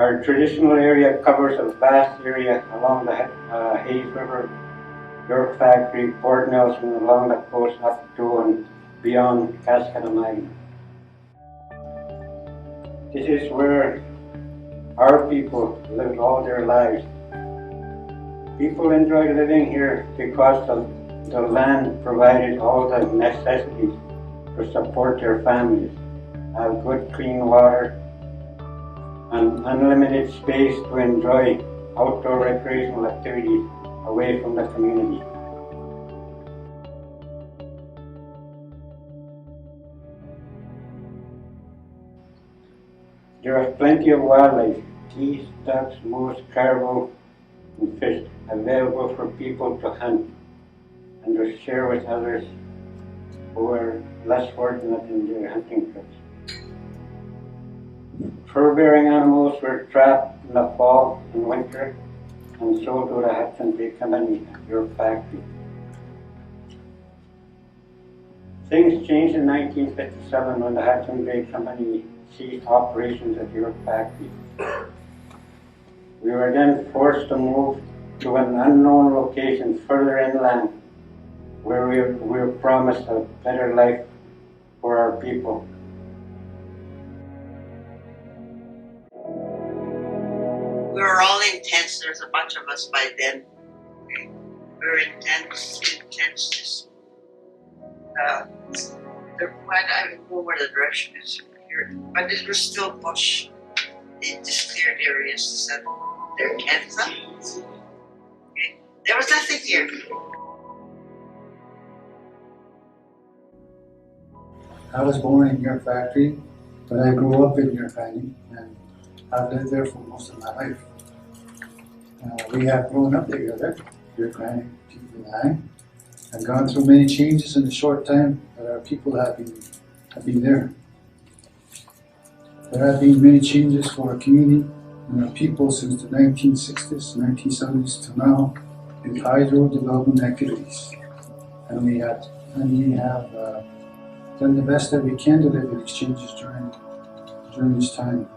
Our traditional area covers a vast area along the Hayes River, York Factory, Port Nelson, along the coast up to and beyond Cascadamagna. This is where our people lived all their lives. People enjoyed living here because the land provided all the necessities to support their families, have good clean water, and unlimited space to enjoy outdoor recreational activities away from the community. There is plenty of wildlife, geese, ducks, moose, caribou, and fish available for people to hunt and to share with others who are less fortunate in their hunting trips. Fur-bearing animals were trapped in the fall and winter and sold to the Hudson Bay Company at York Factory. Things changed in 1957 when the Hudson Bay Company ceased operations at York Factory. We were then forced to move to an unknown location further inland, where we were promised a better life for our people. We were all intense. There's a bunch of us by then. We were intense. Just, I don't know where the direction is here, but it was still bush in just cleared areas. So there are tents up. Okay. There was nothing here. I was born in York Factory, but I grew up in York Factory, and I've lived there for most of my life. We have grown up together, York Factory, people and I, and gone through many changes in the short time that our people have been there. There have been many changes for our community and our people since the 1960s, 1970s to now, with hydro development activities. And we have done the best that we can to live in exchanges during this time.